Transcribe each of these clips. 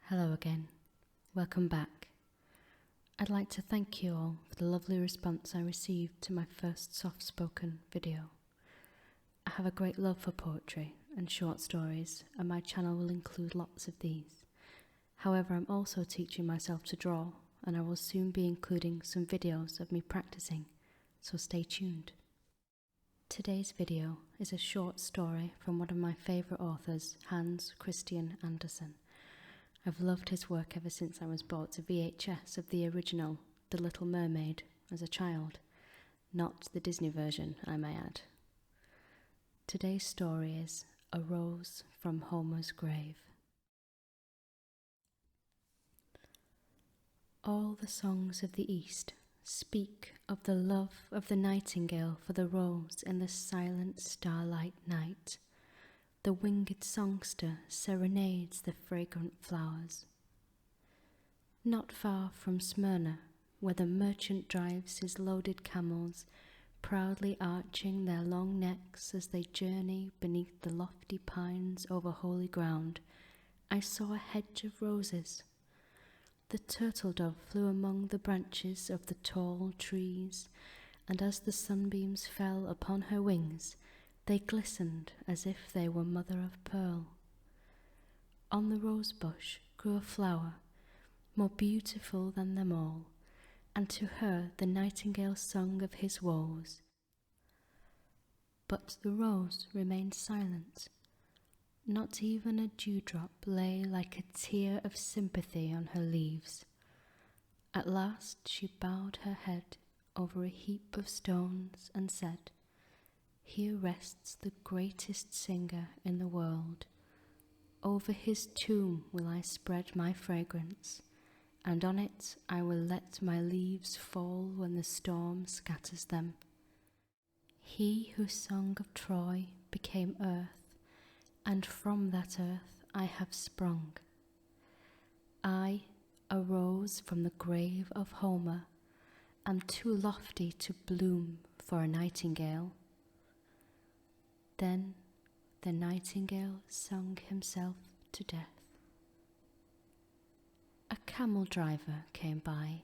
Hello again. Welcome back. I'd like to thank you all for the lovely response I received to my first soft-spoken video. I have a great love for poetry and short stories, and my channel will include lots of these. However, I'm also teaching myself to draw, and I will soon be including some videos of me practicing, so stay tuned. Today's video is a short story from one of my favourite authors, Hans Christian Andersen. I've loved his work ever since I was bought a VHS of the original The Little Mermaid as a child, not the Disney version, I may add. Today's story is A Rose from Homer's Grave. All the songs of the East speak of the love of the nightingale for the rose in the silent starlight night. The winged songster serenades the fragrant flowers. Not far from Smyrna, where the merchant drives his loaded camels, proudly arching their long necks as they journey beneath the lofty pines over holy ground, I saw a hedge of roses. The turtle dove flew among the branches of the tall trees, and as the sunbeams fell upon her wings, they glistened as if they were mother of pearl. On the rose bush grew a flower, more beautiful than them all, and to her the nightingale sung of his woes. But the rose remained silent. Not even a dewdrop lay like a tear of sympathy on her leaves. At last she bowed her head over a heap of stones and said, "Here rests the greatest singer in the world. Over his tomb will I spread my fragrance, and on it I will let my leaves fall when the storm scatters them. He who sung of Troy became earth, and from that earth I have sprung. I, a rose from the grave of Homer, am too lofty to bloom for a nightingale." Then the nightingale sung himself to death. A camel driver came by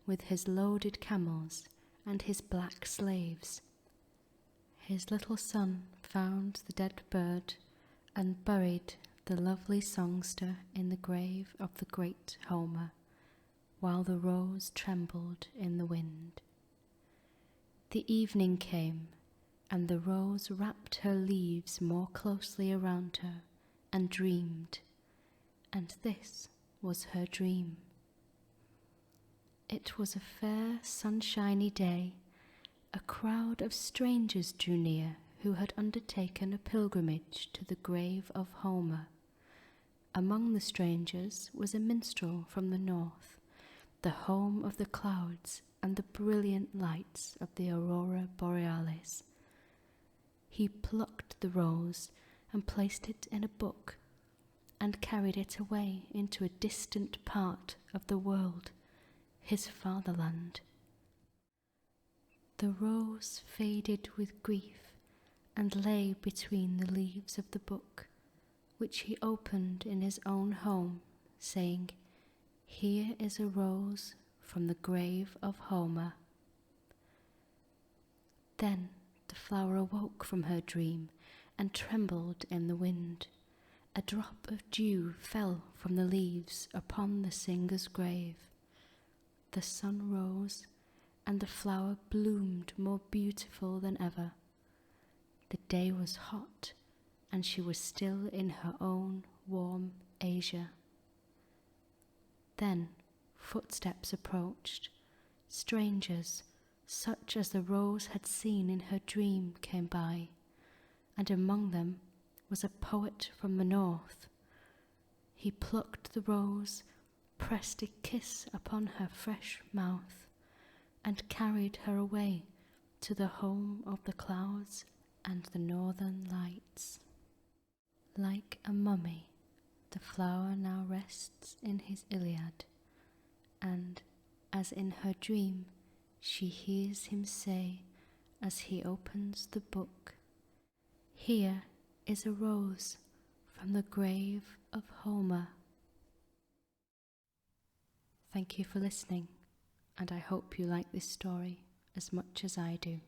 with his loaded camels and his black slaves. His little son found the dead bird and buried the lovely songster in the grave of the great Homer, while the rose trembled in the wind. The evening came, and the rose wrapped her leaves more closely around her and dreamed, and this was her dream. It was a fair, sunshiny day. A crowd of strangers drew near who had undertaken a pilgrimage to the grave of Homer. Among the strangers was a minstrel from the north, the home of the clouds and the brilliant lights of the aurora borealis. He plucked the rose and placed it in a book and carried it away into a distant part of the world, his fatherland. The rose faded with grief and lay between the leaves of the book, which he opened in his own home, saying, "Here is a rose from the grave of Homer." Then the flower awoke from her dream and trembled in the wind. A drop of dew fell from the leaves upon the singer's grave. The sun rose, and the flower bloomed more beautiful than ever. The day was hot, and she was still in her own warm Asia. Then footsteps approached. Strangers, such as the rose had seen in her dream, came by, and among them was a poet from the north. He plucked the rose, pressed a kiss upon her fresh mouth, and carried her away to the home of the clouds and the northern lights. Like a mummy, the flower now rests in his Iliad, and, as in her dream, she hears him say, as he opens the book, "Here is a rose from the grave of Homer." Thank you for listening, and I hope you like this story as much as I do.